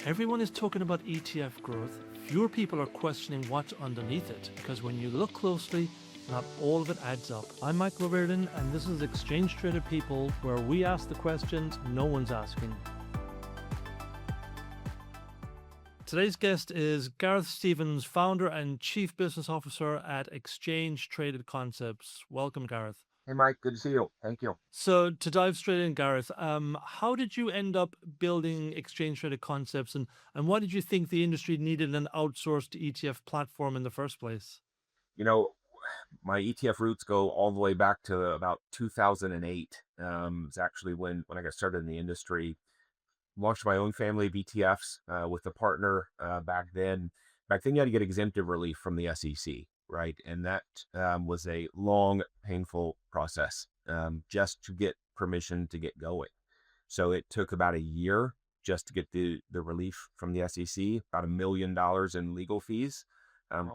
Everyone is talking about ETF growth. Fewer people are questioning what's underneath it because when you look closely, not all of it adds up. I'm Michael Reardon, and this is Exchange Traded People, where we ask the questions no one's asking. Today's guest is Garrett Stevens, founder and chief business officer at Exchange Traded Concepts. Welcome, Gareth. Hey, Mike, good to see you. Thank you. So to dive straight in, Gareth, how did you end up building Exchange Traded Concepts, and why did you think the industry needed an outsourced ETF platform in the first place? You know, my ETF roots go all the way back to about 2008. It's actually when I got started in the industry. Launched my own family of ETFs with a partner back then. Back then, you had to get exemptive relief from the SEC, right? And that was a long, painful process just to get permission to get going. So it took about a year just to get the relief from the SEC, about $1 million in legal fees.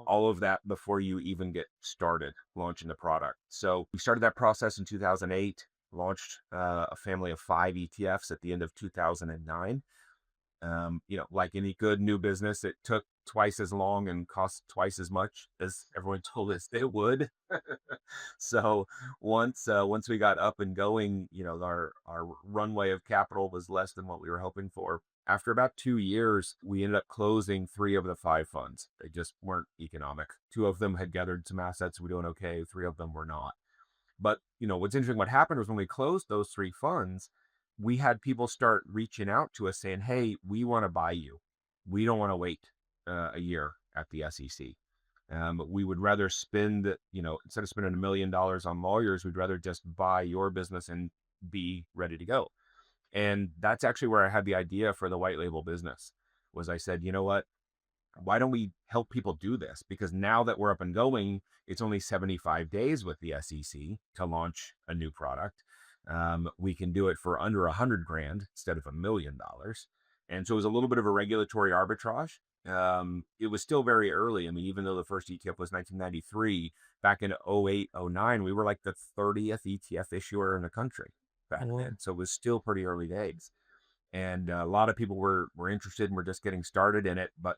All of that before you even get started launching the product. So we started that process in 2008, launched a family of 5 ETFs at the end of 2009. Like any good new business, it took twice as long and cost twice as much as everyone told us it would. So once we got up and going, our runway of capital was less than what we were hoping for. After about 2 years, we ended up closing 3 of the 5 funds. They just weren't economic. 2 of them had gathered some assets. We're doing okay. 3 of them were not. But what's interesting, what happened was when we closed those 3 funds, we had people start reaching out to us saying, hey, we want to buy you. We don't want to wait a year at the SEC. We would rather spend, instead of spending $1 million on lawyers, we'd rather just buy your business and be ready to go. And that's actually where I had the idea for the white label business. Was I said, you know what? Why don't we help people do this? Because now that we're up and going, it's only 75 days with the SEC to launch a new product. We can do it for under 100 grand instead of $1 million. And so it was a little bit of a regulatory arbitrage. It was still very early. I mean, even though the first ETF was 1993, back in 08, 09, we were like the 30th ETF issuer in the country back then. So it was still pretty early days. And a lot of people were interested and were just getting started in it. But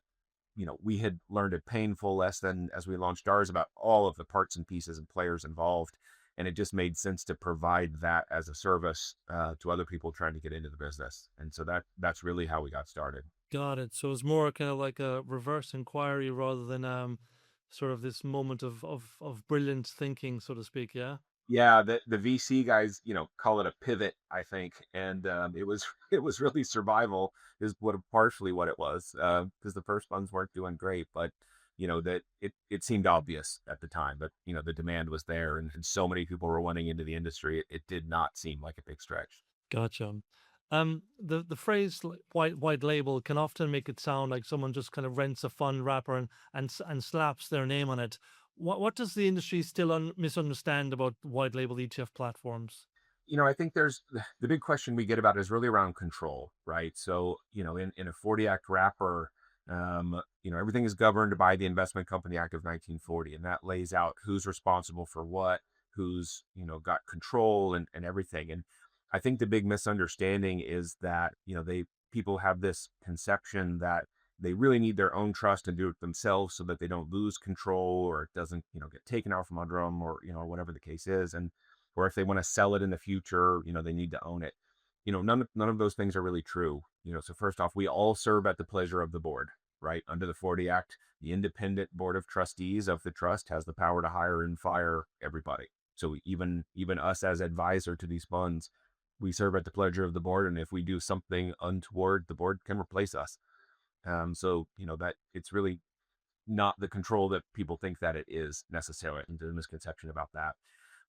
we had learned a painful lesson as we launched ours about all of the parts and pieces and players involved. And it just made sense to provide that as a service to other people trying to get into the business. And so that's really how we got started. Got it. So it's more kind of like a reverse inquiry rather than sort of this moment of brilliant thinking, so to speak. Yeah. Yeah, the VC guys, call it a pivot, I think, and it was it was really survival is partially what it was, because the first funds weren't doing great, but that it seemed obvious at the time, but the demand was there, and so many people were wanting into the industry, it did not seem like a big stretch. Gotcha. The phrase white label can often make it sound like someone just kind of rents a fund wrapper and slaps their name on it. What does the industry still misunderstand about white label ETF platforms? I think there's the big question we get about is really around control, right? So, in a 40 Act wrapper, everything is governed by the Investment Company Act of 1940, and that lays out who's responsible for what, who's, got control and everything. And I think the big misunderstanding is that, people have this conception that they really need their own trust and do it themselves so that they don't lose control or it doesn't, get taken out from under them or, whatever the case is. And, or if they want to sell it in the future, they need to own it. None of those things are really true. So first off, we all serve at the pleasure of the board, right? Under the 40 Act, the independent board of trustees of the trust has the power to hire and fire everybody. So even us as advisor to these funds, we serve at the pleasure of the board. And if we do something untoward, the board can replace us. That it's really not the control that people think that it is necessarily, and there's a misconception about that.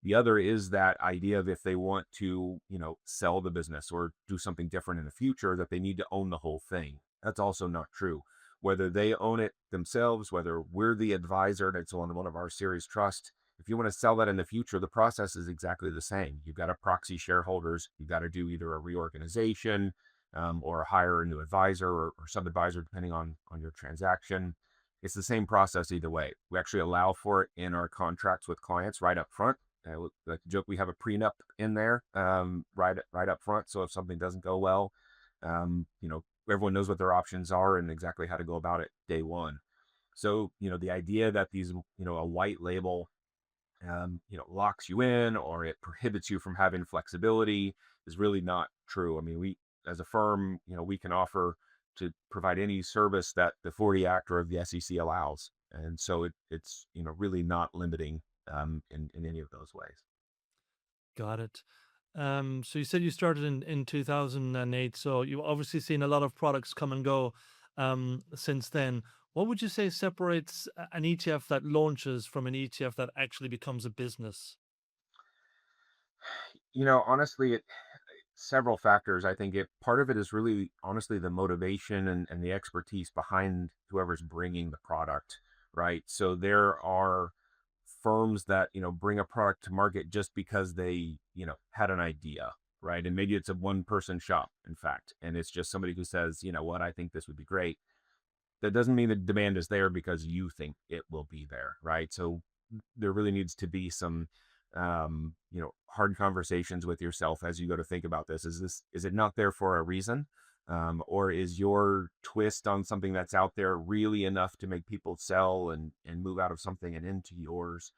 The other is that idea of if they want to, sell the business or do something different in the future, that they need to own the whole thing. That's also not true. Whether they own it themselves, whether we're the advisor that's on one of our series trust, if you want to sell that in the future, the process is exactly the same. You've got to proxy shareholders. You've got to do either a reorganization or hire a new advisor or sub-advisor, depending on your transaction. It's the same process either way. We actually allow for it in our contracts with clients right up front. Like joke, we have a prenup in there right up front. So if something doesn't go well, everyone knows what their options are and exactly how to go about it day one. So, the idea that these, a white label, locks you in or it prohibits you from having flexibility is really not true. I mean, we, as a firm, we can offer to provide any service that the 40 Act or the SEC allows. And so it's, really not limiting in any of those ways. Got it. So you said you started in 2008. So you've obviously seen a lot of products come and go since then. What would you say separates an ETF that launches from an ETF that actually becomes a business? Honestly, several factors. I think part of it is really honestly the motivation and the expertise behind whoever's bringing the product, right? So there are firms that bring a product to market just because they had an idea, right? And maybe it's a one person shop, in fact, and it's just somebody who says, what, I think this would be great. That doesn't mean the demand is there because you think it will be there, right? So there really needs to be some hard conversations with yourself as you go to think about this. Is it not there for a reason? Or is your twist on something that's out there really enough to make people sell and move out of something and into yours?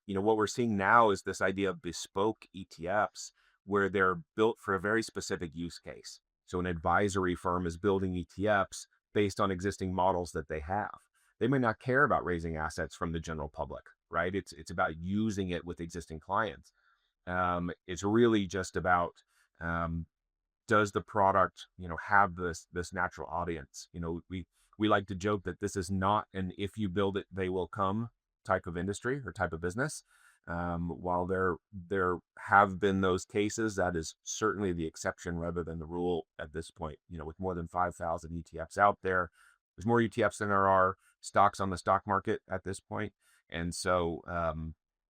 What we're seeing now is this idea of bespoke ETFs where they're built for a very specific use case. So an advisory firm is building ETFs based on existing models that they have. They may not care about raising assets from the general public, right? It's about using it with existing clients. It's really just about um, does the product have this natural audience. We like to joke that this is not an if you build it they will come type of industry or type of business. While there have been those cases, that is certainly the exception rather than the rule at this point. With more than 5,000 ETFs out there, there's more ETFs than there are stocks on the stock market at this point. And so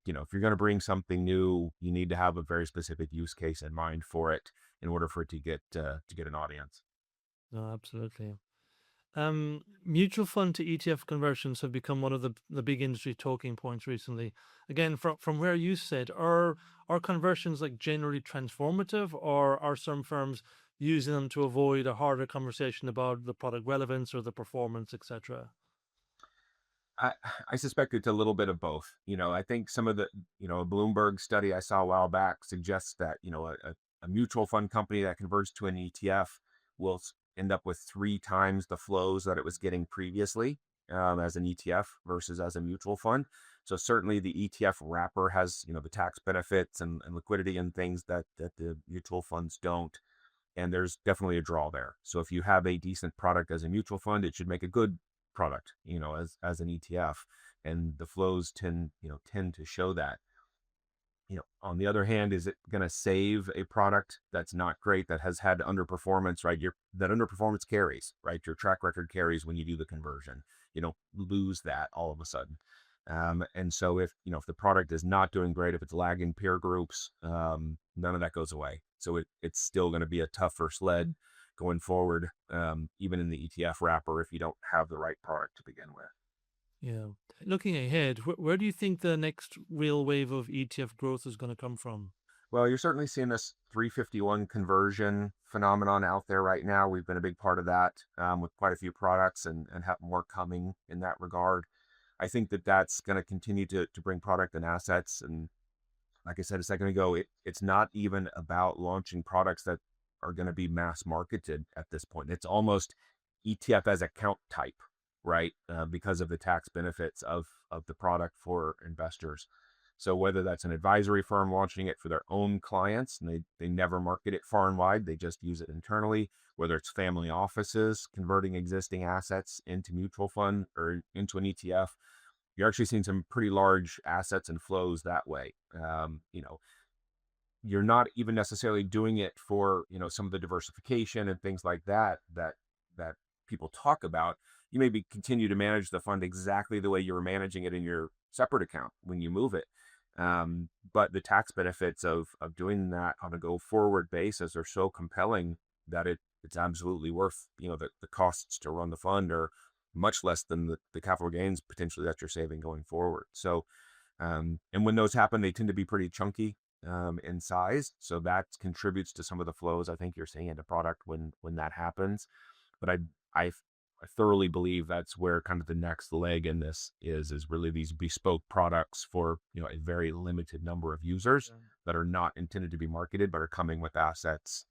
if you're going to bring something new, you need to have a very specific use case in mind for it in order for it to get an audience. No, absolutely. Mutual fund to ETF conversions have become one of the big industry talking points recently. Again, from where you said, are conversions like generally transformative, or are some firms using them to avoid a harder conversation about the product relevance or the performance, etc.? I, I suspect it's a little bit of both. I think some of a Bloomberg study I saw a while back suggests that, a mutual fund company that converts to an ETF will end up with 3 times the flows that it was getting previously as an ETF versus as a mutual fund. So certainly the ETF wrapper has, the tax benefits and liquidity and things that the mutual funds don't. And there's definitely a draw there. So if you have a decent product as a mutual fund, it should make a good product, as an ETF, and the flows tend to show that. On the other hand, is it going to save a product that's not great, that has had underperformance, right? That underperformance carries, right? Your track record carries when you do the conversion. You don't lose that all of a sudden. And so if the product is not doing great, if it's lagging peer groups, none of that goes away. So it's still going to be a tougher sled going forward, even in the ETF wrapper, if you don't have the right product to begin with. Yeah. Looking ahead, where do you think the next real wave of ETF growth is going to come from? Well, you're certainly seeing this 351 conversion phenomenon out there right now. We've been a big part of that with quite a few products and have more coming in that regard. I think that that's going to continue to bring product and assets. And like I said a second ago, it's not even about launching products that are going to be mass marketed at this point. It's almost ETF as account type, right? Because of the tax benefits of the product for investors. So whether that's an advisory firm launching it for their own clients and they never market it far and wide, they just use it internally, whether it's family offices converting existing assets into mutual fund or into an ETF, you're actually seeing some pretty large assets and flows that way. You're not even necessarily doing it for some of the diversification and things like that people talk about. You maybe continue to manage the fund exactly the way you were managing it in your separate account when you move it, but the tax benefits of doing that on a go forward basis are so compelling that it's absolutely worth the costs to run the fund are much less than the capital gains potentially that you're saving going forward. So and when those happen, they tend to be pretty chunky in size. So that contributes to some of the flows I think you're seeing into product when that happens. But I I thoroughly believe that's where kind of the next leg in this is really these bespoke products for, a very limited number of users Yeah. that are not intended to be marketed but are coming with assets,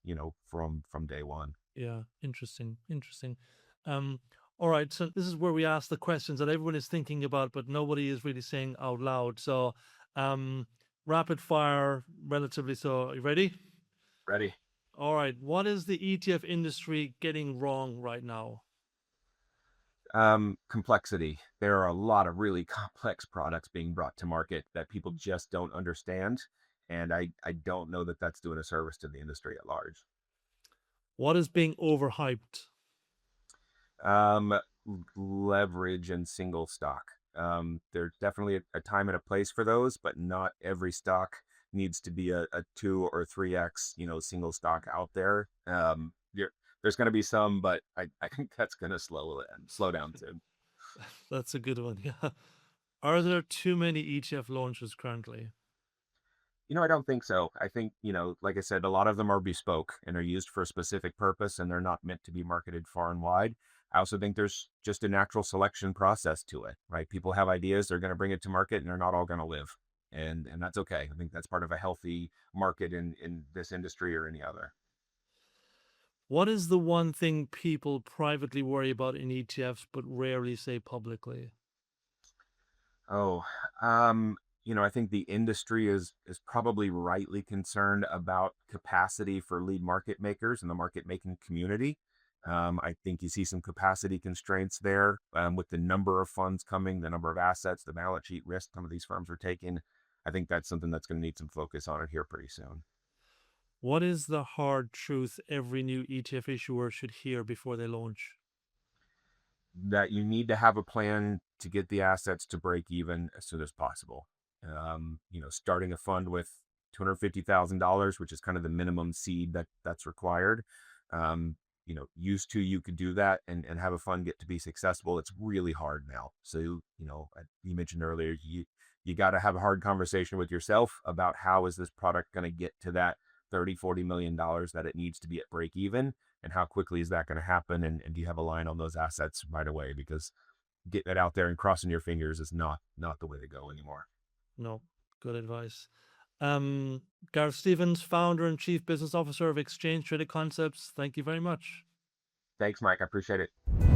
from day one. Yeah, interesting, interesting. Um, all right, so this is where we ask the questions that everyone is thinking about, but nobody is really saying out loud. So, um, rapid fire, relatively. So, you ready? Ready? All right, what is the ETF industry getting wrong right now? Complexity. There are a lot of really complex products being brought to market that people just don't understand. And I don't know that that's doing a service to the industry at large. What is being overhyped? Um, Leverage and single stock. There's definitely a time and a place for those, but not every stock needs to be a 2 or 3x, single stock out there. There's going to be some, but I think that's going to slow down too. That's a good one. Yeah. Are there too many ETF launches currently? I don't think so. I think, like I said, a lot of them are bespoke and are used for a specific purpose and they're not meant to be marketed far and wide. I also think there's just a natural selection process to it, right? People have ideas, they're going to bring it to market and they're not all going to live. And that's okay. I think that's part of a healthy market in this industry or any other. What is the one thing people privately worry about in ETFs but rarely say publicly? Oh, I think the industry is probably rightly concerned about capacity for lead market makers in the market making community. I think you see some capacity constraints there with the number of funds coming, the number of assets, the balance sheet risk some of these firms are taking. I think that's something that's going to need some focus on it here pretty soon. What is the hard truth every new ETF issuer should hear before they launch? That you need to have a plan to get the assets to break even as soon as possible. Starting a fund with $250,000, which is kind of the minimum seed that's required. Used to you could do that and have a fund get to be successful. It's really hard now. So, you mentioned earlier, you got to have a hard conversation with yourself about how is this product going to get to that 30-40 million dollars that it needs to be at break even, and how quickly is that going to happen, and do you have a line on those assets right away, because getting it out there and crossing your fingers is not the way to go anymore. No, good advice. Um, Garrett Stevens, founder and chief business officer of Exchange Traded Concepts. Thank you very much. Thanks, Mike. I appreciate it.